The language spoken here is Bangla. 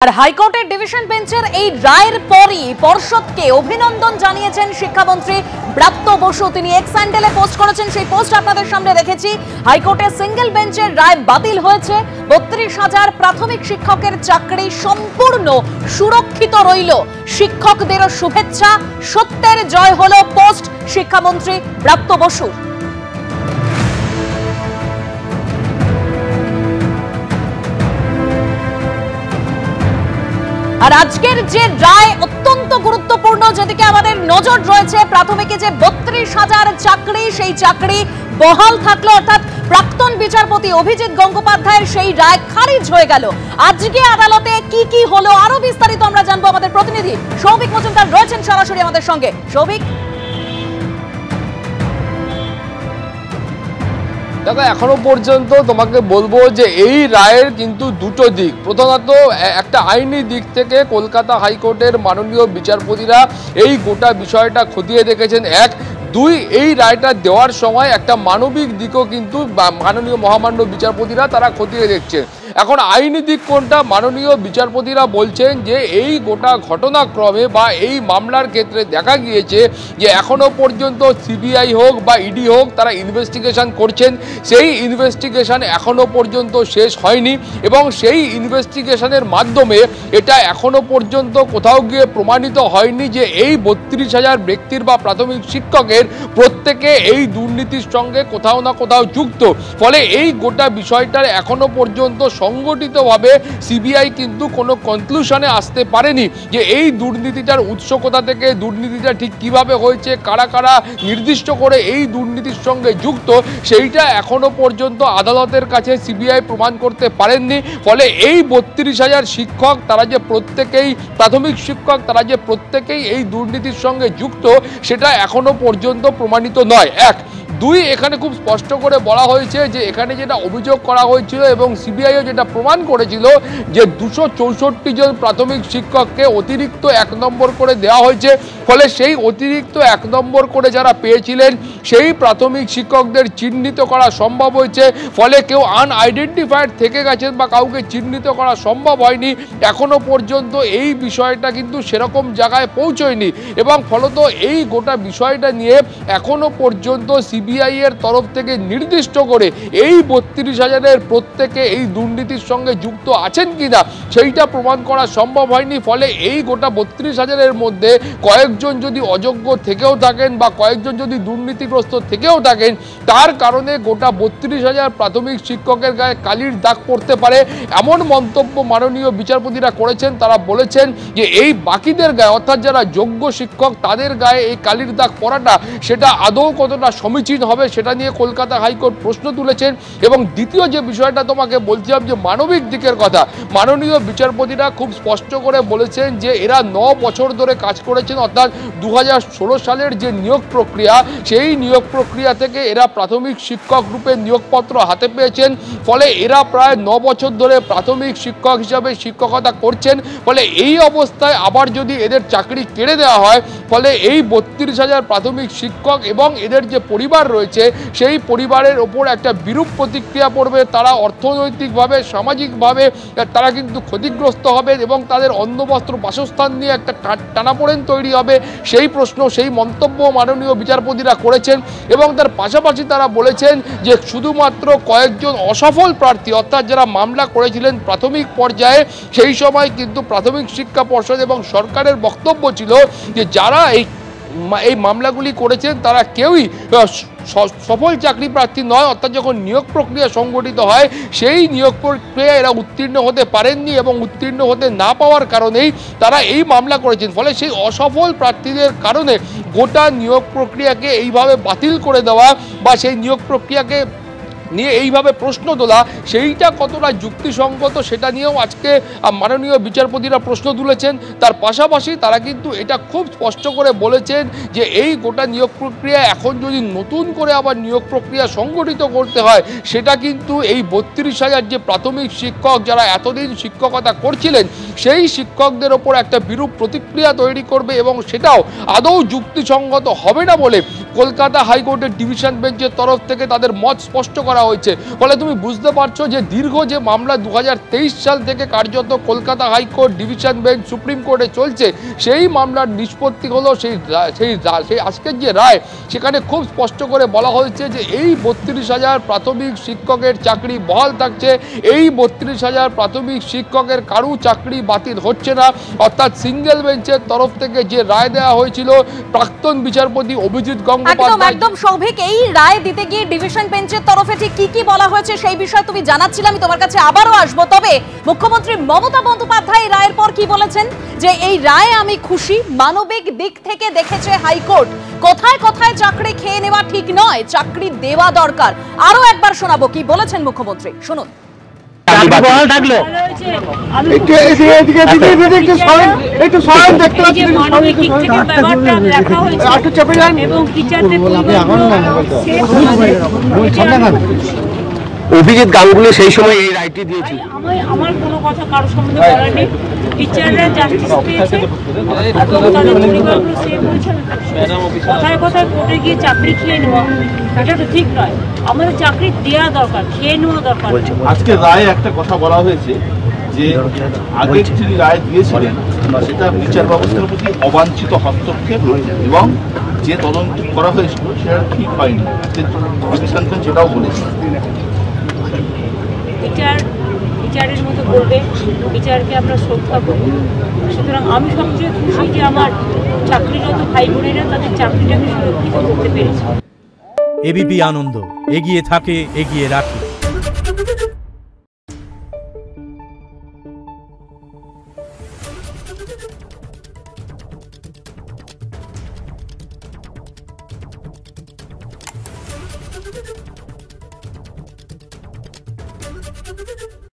আর হাইকোর্টের ডিভিশন বেঞ্চের এই রায়ের পরই পর্ষদকে অভিনন্দন জানিয়েছেন শিক্ষামন্ত্রী ব্রাত্য বসু। তিনি এক্স হ্যান্ডেলে পোস্ট করেছেন, সেই পোস্ট আপনাদের সামনে রেখেছি। হাইকোর্টের সিঙ্গেল বেঞ্চের রায় বাতিল হয়েছে। ৩২,০০০ প্রাথমিক শিক্ষকের চাকরি সম্পূর্ণ সুরক্ষিত রইল। শিক্ষকদেরও শুভেচ্ছা, সত্যের জয় হলো পোস্ট শিক্ষামন্ত্রী ব্রাত্য বসু। আর আজকের যে রায় অত্যন্ত গুরুত্বপূর্ণ, যেদিকে আমাদের নজর রয়েছে। প্রাথমিকে যে ৩২,০০০ চাকরি, সেই চাকরি বহাল থাকলো, অর্থাৎ প্রাক্তন বিচারপতি অভিজিৎ গঙ্গোপাধ্যায়ের সেই রায় খারিজ হয়ে গেল। আজকে আদালতে কি কি হলো আরো বিস্তারিত আমরা জানবো। আমাদের প্রতিনিধি সৌভিক মজুমদার রয়েছেন সরাসরি আমাদের সঙ্গে। সৌভিক, দেখো, এখনো পর্যন্ত তোমাকে বলবো যে এই রায়ের কিন্তু দুটো দিক। প্রথমত একটা আইনি দিক থেকে কলকাতা হাইকোর্টের মাননীয় বিচারপতিরা এই গোটা বিষয়টা খতিয়ে দেখেছেন। এক, দুই, এই রায়টা দেওয়ার সময় একটা মানবিক দিকও কিন্তু মাননীয় মহামান্য বিচারপতিরা তারা খতিয়ে দেখছেন। এখন আইনি দিক কোনটা? মাননীয় বিচারপতিরা বলছেন যে এই গোটা ঘটনাক্রমে বা এই মামলার ক্ষেত্রে দেখা গিয়েছে যে এখনো পর্যন্ত সিবিআই হোক বা ইডি হোক, তারা ইনভেস্টিগেশন করছেন। সেই ইনভেস্টিগেশন এখনো পর্যন্ত শেষ হয়নি এবং সেই ইনভেস্টিগেশনের মাধ্যমে এটা এখনো পর্যন্ত কোথাও গিয়ে প্রমাণিত হয়নি যে এই ৩২,০০০ ব্যক্তির বা প্রাথমিক শিক্ষকের প্রত্যেকে এই দুর্নীতির সঙ্গে কোথাও না কোথাও যুক্ত। ফলে এই গোটা বিষয়টার এখনো পর্যন্ত সংগঠিতভাবে সিবিআই কিন্তু কোনো কনক্লুশনে আসতে পারেনি যে এই দুর্নীতিটার উৎস কোথা থেকে, দুর্নীতিটা ঠিক কিভাবে হয়েছে, কারা কারা নির্দিষ্ট করে এই দুর্নীতির সঙ্গে যুক্ত, সেইটা এখনো পর্যন্ত আদালতের কাছে সিবিআই প্রমাণ করতে পারেননি। ফলে এই ৩২,০০০ শিক্ষক, তারা যে প্রত্যেকেই প্রাথমিক শিক্ষক, তারা যে প্রত্যেকেই এই দুর্নীতির সঙ্গে যুক্ত, সেটা এখনো পর্যন্ত প্রমাণিত নয়। এক, দুই, এখানে খুব স্পষ্ট করে বলা হয়েছে যে এখানে যেটা অভিযোগ করা হয়েছিল এবং সিবিআইও যেটা প্রমাণ করেছিল যে ২৬৪ জন প্রাথমিক শিক্ষককে অতিরিক্ত ১ নম্বর করে দেওয়া হয়েছে। ফলে সেই অতিরিক্ত ১ নম্বর করে যারা পেয়েছিলেন সেই প্রাথমিক শিক্ষকদের চিহ্নিত করা সম্ভব হয়েছে। ফলে কেউ আনআইডেন্টিফাইড থেকে গেছেন বা কাউকে চিহ্নিত করা সম্ভব হয়নি। এখনো পর্যন্ত এই বিষয়টা কিন্তু সেরকম জায়গায় পৌঁছয়নি এবং ফলত এই গোটা বিষয়টা নিয়ে এখনো পর্যন্ত সিবিআই এর তরফ থেকে নির্দিষ্ট করে এই ৩২,০০০-এর প্রত্যেকে এই দুর্নীতির সঙ্গে যুক্ত আছেন কিনা সেইটা প্রমাণ করা সম্ভব হয়নি। ফলে এই গোটা ৩২,০০০-এর মধ্যে কয়েকজন যদি অযোগ্য থেকেও থাকেন বা কয়েকজন যদি দুর্নীতিগ্রস্ত থেকেও থাকেন, তার কারণে গোটা ৩২,০০০ প্রাথমিক শিক্ষকের গায়ে কালির দাগ পড়তে পারে, এমন মন্তব্য মাননীয় বিচারপতিরা করেছেন। তারা বলেছেন যে এই বাকিদের গায়ে, অর্থাৎ যারা যোগ্য শিক্ষক, তাদের গায়ে এই কালির দাগ পড়াটা সেটা আদৌ কতটা সমীচীন হবে সেটা নিয়ে কলকাতা হাইকোর্ট প্রশ্ন তুলেছেন। এবং দ্বিতীয় যে বিষয়টা তোমাকে বলছিলাম যে মানবিক দিকের কথা, মাননীয় বিচারপতিরা খুব স্পষ্ট করে বলেছেন যে এরা ৯ বছর ধরে কাজ করেছেন, অর্থাৎ ২০১৬ সালের যে নিয়োগ প্রক্রিয়া, সেই নিয়োগ প্রক্রিয়া থেকে এরা প্রাথমিক শিক্ষক রূপে নিয়োগপত্র হাতে পেয়েছেন। ফলে এরা প্রায় ৯ বছর ধরে প্রাথমিক শিক্ষক হিসাবে শিক্ষকতা করছেন। ফলে এই অবস্থায় আবার যদি এদের চাকরি কেড়ে দেওয়া হয়, ফলে এই ৩২,০০০ প্রাথমিক শিক্ষক এবং এদের যে পরিবার রয়েছে সেই পরিবারের ওপর একটা বিরূপ প্রতিক্রিয়া পড়বে। তারা অর্থনৈতিকভাবে, সামাজিকভাবে তারা কিন্তু ক্ষতিগ্রস্ত হবে এবং তাদের অন্ন বস্ত্র বাসস্থান নিয়ে একটা টানাপোড়েন তৈরি হবে। সেই প্রশ্ন, সেই মন্তব্য মাননীয় বিচারপতিরা করেছেন এবং তার পাশাপাশি তারা বলেছেন যে শুধুমাত্র কয়েকজন অসফল প্রার্থী, অর্থাৎ যারা মামলা করেছিলেন প্রাথমিক পর্যায়ে, সেই সময় কিন্তু প্রাথমিক শিক্ষা পর্ষদ এবং সরকারের বক্তব্য ছিল যে যারা এই মামলাগুলি করেছেন তারা কেউই সফল চাকরি প্রার্থী নয়। অর্থাৎ যখন নিয়োগ প্রক্রিয়া সংগঠিত হয় সেই নিয়োগ প্রক্রিয়ায় এরা উত্তীর্ণ হতে পারেননি এবং উত্তীর্ণ হতে না পাওয়ার কারণেই তারা এই মামলা করেছেন। ফলে সেই অসফল প্রার্থীদের কারণে গোটা নিয়োগ প্রক্রিয়াকে এইভাবে বাতিল করে দেওয়া বা সেই নিয়োগ প্রক্রিয়াকে নিয়ে এইভাবে প্রশ্ন তোলা, সেইটা কতটা যুক্তিসঙ্গত সেটা নিয়েও আজকে মাননীয় বিচারপতিরা প্রশ্ন তুলেছেন। তার পাশাপাশি তারা কিন্তু এটা খুব স্পষ্ট করে বলেছেন যে এই গোটা নিয়োগ প্রক্রিয়া এখন যদি নতুন করে আবার নিয়োগ প্রক্রিয়া সংগঠিত করতে হয়, সেটা কিন্তু এই ৩২,০০০ যে প্রাথমিক শিক্ষক যারা এতদিন শিক্ষকতা করছিলেন সেই শিক্ষকদের ওপর একটা বিরূপ প্রতিক্রিয়া তৈরি করবে এবং সেটাও আদৌ যুক্তিসঙ্গত হবে না বলে কলকাতা হাইকোর্টের ডিভিশন বেঞ্চের তরফ থেকে তাদের মত স্পষ্ট করা হয়েছে। ফলে তুমি বুঝতে পারছো যে দীর্ঘ যে মামলা 2023 সাল থেকে কার্যত Kolkata high court division bench supreme কোর্টে চলছে, সেই মামলার নিষ্পত্তি হলো সেই আজকের যে রায়, সেখানে খুব স্পষ্ট করে বলা হয়েছে যে এই 32,000 প্রাথমিক শিক্ষকের চাকরি বহাল থাকছে। এই 32,000 প্রাথমিক শিক্ষকের কারো চাকরি বাতিল হচ্ছে না। অর্থাৎ সিঙ্গেল বেঞ্চের তরফ থেকে যে রায় দেওয়া হয়েছিল প্রাক্তন বিচারপতি অভিজিৎ গঙ্গোপাধ্যায়, একদম সৌভিক, এই রায় দিতে গিয়ে ডিভিশন বেঞ্চের তরফে ঠিক কি বলা হয়েছে সেই বিষয়ে তুমি জানাচ্ছিলে, আমি তোমার কাছে আবারও আসবো। তবে মুখ্যমন্ত্রী মমতা বন্দ্যোপাধ্যায় এই রায়ের পর কি বলেছেন, যে এই রায়ে আমি খুশি, মানবিক দিক থেকে দেখেছে হাইকোর্ট, কোথায় কোথায় চাকরি খেয়ে নেওয়া ঠিক নয়, চাকরি দেওয়া দরকার। আরো একবার শোনাবো কি বলেছেন মুখ্যমন্ত্রী, শুনুন। অভিজিৎ গাঙ্গুলি সেই সময় এই রায়টি দিয়েছে। আমার কোনো কথা কারোর সম্বন্ধে বলার নেই। টিচাররা জাস্টিস পেয়েছে এবং তাদের পরিবারগুলো সেভ হয়েছে। কোথায় কোথায় কোর্টে গিয়ে চাকরি খেয়ে নেওয়া, এটা তো ঠিক নয়। আমাদের চাকরি দেওয়া দরকার, খেয়ে নেওয়া দরকার। আজকে রায়ে একটা কথা বলা হয়েছে যে আগে যিনি রায় দিয়েছিলেন সেটা বিচার ব্যবস্থার প্রতি অবাঞ্ছিত হস্তক্ষেপ এবং যে তদন্ত করা হয়েছিল সেটা ঠিক হয়নি, সেটাও বলেছে। বিচারের মতো বলবে, বিচারকে আমরা শ্রদ্ধা করি। সুতরাং আমি সবচেয়ে খুশি যে আমার চাকরিরত ভাই বোনেরা তাদের চাকরিটাকে সুরক্ষিত করতে পেরেছে। এবিপি আনন্দ, এগিয়ে থাকে, এগিয়ে রাখে। Thank you.